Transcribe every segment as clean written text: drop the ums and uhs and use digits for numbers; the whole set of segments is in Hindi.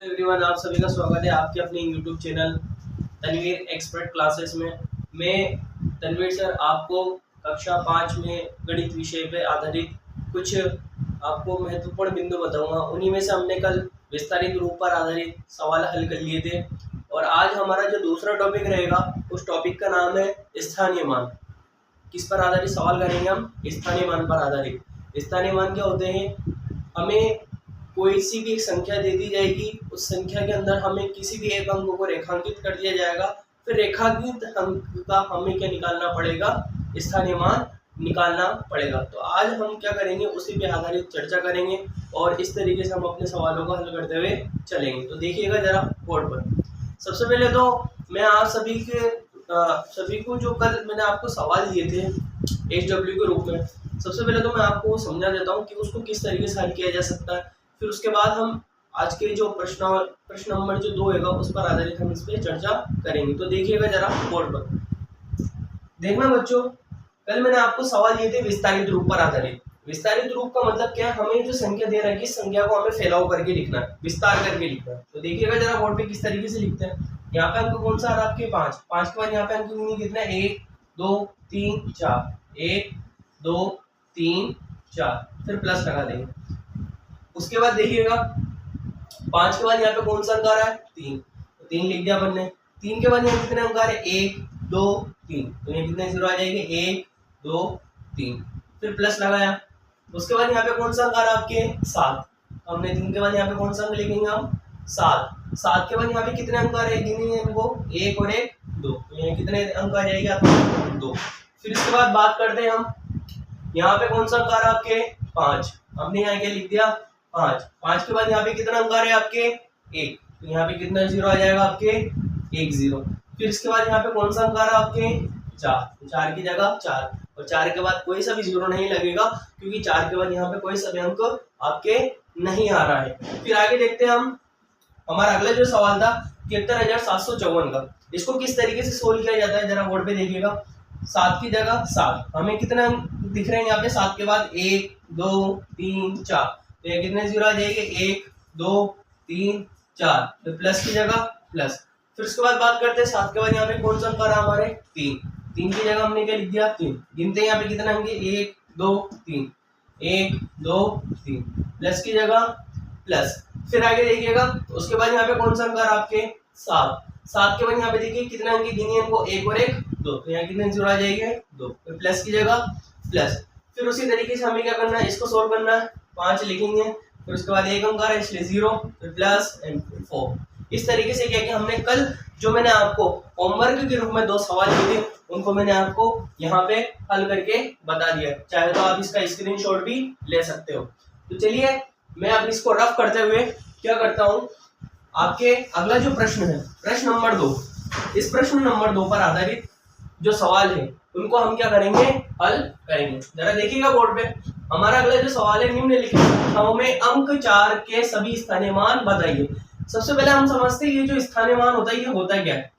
एवरीवन, आप सभी का स्वागत है आपके अपने YouTube channel Tanveer expert classes में। मैं तनवीर सर आपको कक्षा 5 में गणित विषय पे आधारित कुछ आपको महत्वपूर्ण बिंदु बताऊंगा। उन्हीं में से हमने कल विस्तारित रूप पर आधारित सवाल हल कर लिए थे और आज हमारा जो दूसरा टॉपिक रहेगा उस टॉपिक का नाम है स्थानीय मान। किस पर आधारित सवाल करेंगे हम? स्थानीय मान पर आधारित। स्थानीय मान क्या होते हैं? हमें कोई सी भी एक संख्या दे दी जाएगी, उस संख्या के अंदर हमें किसी भी एक अंक को रेखांकित कर दिया जाएगा, फिर रेखांकित अंक का हमें क्या निकालना पड़ेगा? स्थानीय मान निकालना पड़ेगा। तो आज हम क्या करेंगे, उसी पे आधारित चर्चा करेंगे और इस तरीके से हम अपने सवालों को हल करते हुए चलेंगे। तो देखिएगा जरा बोर्ड पर। सबसे पहले तो मैं आप सभी को जो कल मैंने आपको सवाल दिए थे HW के रूप में, सबसे पहले तो मैं आपको समझा देता हूँ कि उसको किस तरीके से हल किया जा सकता है। फिर उसके बाद हम आज के जो प्रश्न नंबर जो 2 है उस पर आधारित हम इस पर चर्चा करेंगे। तो देखिएगा जरा बोर्ड पर। देखना बच्चों, कल मैंने आपको सवाल दिए थे विस्तारित रूप पर आधारित। विस्तारित रूप का मतलब क्या है? हमें जो संख्या दे रखी है, इस संख्या को हमें फैलाव करके लिखना है, विस्तार करके लिखना है। तो देखिएगा जरा बोर्ड पे किस तरीके से लिखते हैं। यहाँ पे अंक कौन सा आ रहा है आपके? 5। 5 के बाद यहाँ पे अंक कितना है? 1 2 3 4, 1 2 3 4, फिर प्लस लगा देंगे। उसके बाद देखिएगा 5 के बाद यहाँ पे कौन सा अंक आ रहा है? 3। तो 3 लिख दिया अपन ने। 3 के बाद यहाँ कितने अंक आ रहे हैं? 1 2 3, तो ये कितने जीरो आ जाएंगे? 1 2 3, फिर प्लस लगाया। उसके बाद यहाँ पे कौन सा अंक आ रहा है आपके? 7। हमने 3 के बाद यहाँ पे कौन सा अंक लिखेंगे हम? 7। 7 के बाद यहाँ पे कितने अंक आ रहे हैं? गिनेंगे इनको, 1 और 1 2, तो यहाँ कितने अंक आ जाएंगे आपके? 2। फिर इसके बाद बात करते हैं हम, यहाँ पे कौन सा अंक आ रहा है आपके? 5। हमने यहाँ क्या लिख दिया? 5। 5 के बाद यहाँ पे कितना अंक आ रहे हैं आपके? 1, तो यहाँ पे कितना जीरो आ जाएगा आपके? 1 0। फिर इसके बाद यहाँ पे कौन सा अंक आ रहा है आपके? 4, तो 4 की जगह 4, और 4 के बाद कोई सा भी जीरो नहीं लगेगा क्योंकि 4 के बाद यहाँ पे कोई सा भी अंक आपके नहीं आ रहा है। फिर आगे देखते हैं हम, हमारा अगला जो सवाल था 73,754 का। इसको किस तरीके से सोल्व किया जाता है जरा बोर्ड पे देखिएगा। 7 की जगह 7, हमें कितने अंक दिख रहे हैं यहाँ पे? 7 के बाद 1 2 3 4, तो ये कितने जीरो आ जाएंगे? 1 2 3 4, तो प्लस की जगह प्लस। फिर उसके बाद बात करते हैं 7 के बाद यहाँ पे कौन सा अंक आ रहा है हमारे? 3। 3 की जगह हमने क्या लिख दिया? 3। गिनते हैं यहाँ पे कितने अंक? 1 2 3, 1 2 3, प्लस की जगह प्लस। फिर आगे देखिएगा, उसके बाद यहाँ पे कौन सा अंक आ रहा है आपके? 7। 7 के बाद यहाँ पे देखिए कितने अंक गिनिए इनको, 1 और 1 2, तो यहाँ कितने जीरो आ जाएंगे? 2, फिर प्लस की जगह प्लस। फिर उसी तरीके से हमें क्या करना है, इसको सोल्व करना है। 5 लिखेंगे, फिर उसके बाद 1 अंक आ रहा है इसलिए 0, फिर प्लस एंड 4। इस तरीके से क्या कि हमने कल जो मैंने आपको होमवर्क के रूप में 2 सवाल दिए थे उनको मैंने आपको यहाँ पे हल करके बता दिया। चाहे तो आप इसका स्क्रीनशॉट भी ले सकते हो। तो चलिए मैं अब इसको रफ करते हुए क्या करता हूँ, आपके अगला जो प्रश्न है, प्रश्न नंबर 2, इस प्रश्न नंबर 2 पर आधारित जो सवाल है उनको हम क्या करेंगे? हल करेंगे। जरा देखिएगा बोर्ड पे, हमारा अगला जो सवाल है, निम्नलिखित संख्याओं में अंक 4 के सभी स्थानीय मान बताइए। सबसे पहले हम समझते हैं ये जो स्थानीय मान होता है ये होता क्या है,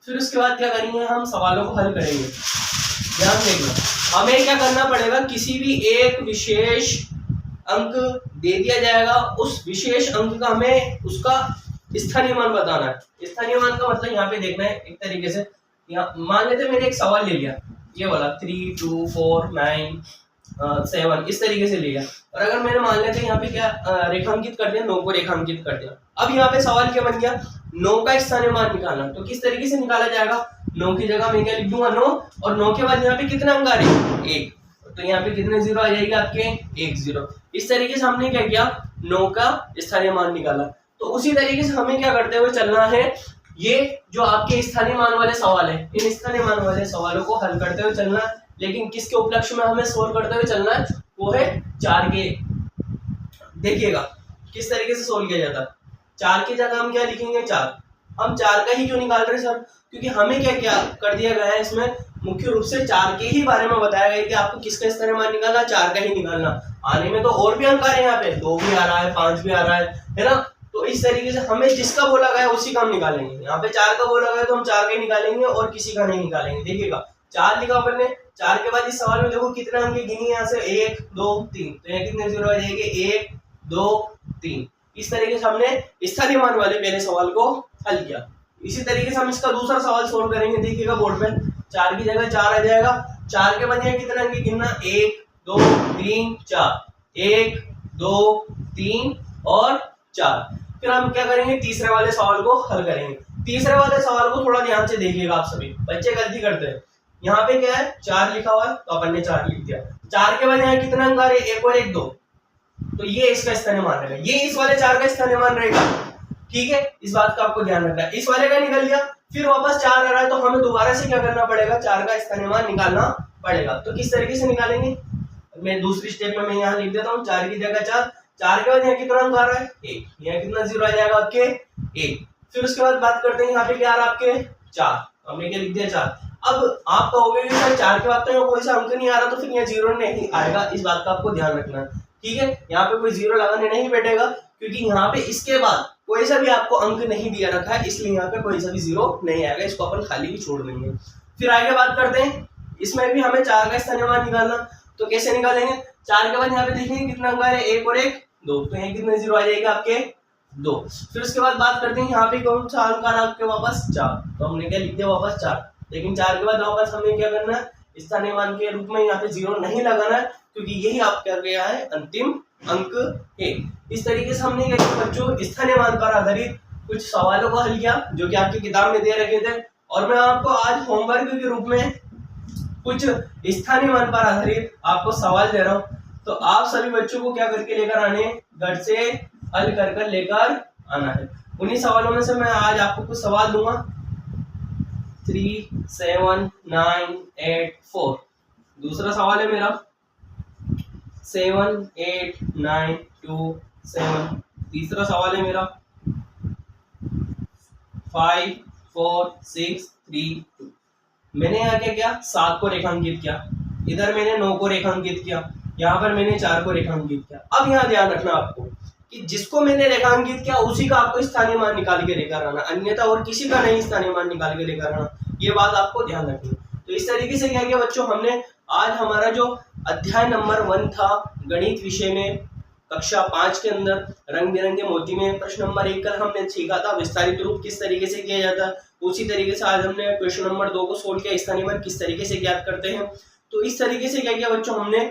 फिर उसके बाद क्या करेंगे, हम सवालों को हल करेंगे। ध्यान देखना, हमें क्या करना पड़ेगा, किसी भी एक विशेष अंक दे दिया जाएगा, उस विशेष अंक का हमें उसका स्थानीय मान बताना है। स्थानीय मान का मतलब यहाँ पे देखना है एक तरीके से, यहाँ मान लेते मैंने एक सवाल ले लिया, ये वाला 3 2 4 9 7 इस तरीके से लिया, और अगर मैंने मान लेते यहाँ पे क्या रेखांकित कर दिया, 9 को रेखांकित कर दिया। अब यहाँ पे सवाल क्या बन गया, 9 का स्थानीय मान निकालना। तो किस तरीके से निकाला जाएगा? 9 की जगह मैं क्या लिख दूंगा? 9, और 9 के बाद यहाँ पे कितने अंक आ रहे हैं? 1, तो यहाँ पे कितने जीरो आ जाएगा आपके? 1 0। इस तरीके से हमने क्या किया, 9 का स्थानीय मान निकाला। तो उसी तरीके से हमें क्या करते हुए चलना है, ये जो आपके स्थानीय मान वाले सवाल है, इन स्थानीय मान वाले सवालों को हल करते हुए चलना है, लेकिन किसके उपलक्ष्य में हमें सोल्व करते हुए चलना है, वो है 4 के। देखिएगा किस तरीके से सोल्व किया जाता है। 4 की जगह हम क्या लिखेंगे? 4। हम 4 का ही क्यों निकाल रहे हैं सर? क्योंकि हमें क्या क्या कर दिया गया है, इसमें मुख्य रूप से 4 के ही बारे में बताया गया है कि आपको किसका स्थानीय मान निकालना, 4 का ही निकालना। आने में तो और भी अंक आ रहे हैं, यहाँ पे 2 भी आ रहा है, 5 भी आ रहा है ना। तो इस तरीके से हमें जिसका बोला गया उसी का हम निकालेंगे। यहाँ पे 4 का बोला गया तो हम 4 का ही निकालेंगे और किसी का नहीं निकालेंगे। देखिएगा 4 लिखा अपन ने, 4 के बाद इस सवाल में देखो कितने अंक गिनी, यहाँ से 1 2 3, तो यहाँ कितने जीरो आ जाएंगे? 1 2 3। इस तरीके से हमने स्थानीय मान वाले पहले सवाल को हल किया। इसी तरीके से हम इसका दूसरा सवाल सोल्व करेंगे। देखिएगा बोर्ड पे 4 की जगह 4 आ जाएगा। 4 के बजाय कितने अंक गिनना, 1 2 3 4, 1 2 3 और 4। फिर हम क्या करेंगे, तीसरे वाले सवाल को हल करेंगे। तीसरे वाले सवाल को थोड़ा ध्यान से देखिएगा। आप सभी बच्चे गलती करते हैं। यहाँ पे क्या है, 4 लिखा हुआ है तो अपन ने 4 लिख दिया। 4 के बजाय कितना अंक आ रहे, 1 और 1 2, तो ये इसका स्थानीय मान रहेगा, ये इस वाले 4 का स्थानीय मान रहेगा। ठीक है, इस बात का आपको ध्यान रखना है। इस वाले का निकल गया, फिर वापस 4 आ रहा है तो हमें दोबारा से क्या करना पड़ेगा, 4 का स्थानीय मान निकालना पड़ेगा। तो किस तरीके से निकालेंगे, मैं दूसरी स्टेप में मैं यहाँ लिख देता हूँ। 4 की जगह 4, 4 के बाद यहाँ कितना अंक आ रहा है, 1, यहाँ कितना 0 आ जाएगा आपके 1। फिर उसके बाद बात करते हैं यहाँ पे क्या आ रहा है आपके 4, हमने क्या लिख दिया 4। अब आप कहोगे कि सर 4 के बाद तो यहाँ कोई सा अंक नहीं आ रहा, तो फिर यहाँ 0 नहीं आएगा। इस बात का आपको ध्यान रखना है। ठीक है, यहाँ पे कोई 0 लगाने नहीं बैठेगा, क्योंकि यहाँ पे इसके बाद कोई सा भी आपको अंक नहीं दिया रखा है, इसलिए यहाँ पे कोई सा भी 0 नहीं आएगा। इसको अपन खाली भी छोड़ देंगे। फिर आगे बात करते हैं, इसमें भी हमें 4 का स्थानीय मान निकालना। तो कैसे निकालेंगे, 4 के बाद यहाँ पे देखेंगे कितना अंक आ रहा है, 1 और 1 2, तो यहाँ कितने 0 आ जाएगा आपके 2। फिर उसके बाद बात करते हैं यहाँ पे कौन सा अंक आ रहा है आपके वापस 4, तो हमने क्या लिख दिया वापस 4। लेकिन 4 के बाद वापस हमें क्या करना है, स्थानीय मान के रूप में यहाँ पे 0 नहीं लगाना है, क्योंकि यही आपका गया है अंतिम अंक है। इस तरीके से हमने बच्चों स्थानीय मान पर आधारित कुछ सवालों को हल किया, जो कि आपकी किताब में दे रखे थे। और मैं आपको आज होमवर्क के रूप में कुछ स्थानीय मान पर आधारित आपको सवाल दे रहा हूँ। तो आप सभी बच्चों को क्या करके लेकर आने, घर से हल कर लेकर आना है। उन्हीं सवालों में से मैं आज आपको कुछ सवाल दूंगा। 3 7 9 8 4, दूसरा सवाल है मेरा 7 8 9 2 7, तीसरा सवाल है मेरा 5 4 6 3 2। मैंने यहाँ क्या किया, 7 को रेखांकित किया, इधर मैंने 9 को रेखांकित किया, यहाँ पर मैंने 4 को रेखांकित किया। अब यहाँ ध्यान रखना आपको कि जिसको मैंने रेखांकित किया उसी का आपको स्थानीय मान निकाल के लेकर आना, अन्यथा और किसी का नहीं स्थानीय मान निकाल के लेकर आना। ये बात आपको ध्यान रखनी। तो इस तरीके से क्या किया बच्चों, हमने आज हमारा जो अध्याय नंबर 1 था गणित विषय में कक्षा 5 के अंदर रंग बिरंगे मोती में प्रश्न नंबर 1 कल हमने सीखा था विस्तारित रूप किस तरीके से किया जाता है। उसी तरीके से आज हमने क्वेश्चन नंबर 2 को सोल्व किया, स्थानीय मान किस तरीके से ज्ञात करते हैं। तो इस तरीके से क्या किया बच्चों, हमने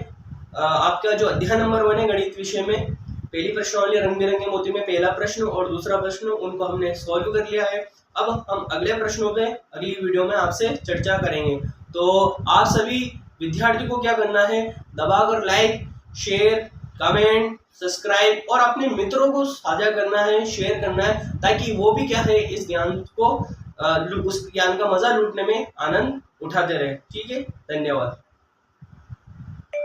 आपका जो अध्याय नंबर 1 है गणित विषय में पहली प्रश्नावली रंग बिरंगे मोती में पहला प्रश्न और दूसरा प्रश्न, उनको हमने सॉल्व कर लिया है। अब हम अगले प्रश्नों पे अगली वीडियो में आपसे चर्चा करेंगे। तो आप सभी विद्यार्थी को क्या करना है, दबाकर लाइक शेयर कमेंट सब्सक्राइब और अपने मित्रों को साझा करना है, शेयर करना है, ताकि वो भी क्या है इस ज्ञान को उस ज्ञान का मजा लूटने में आनंद उठाते रहे। ठीक है, धन्यवाद।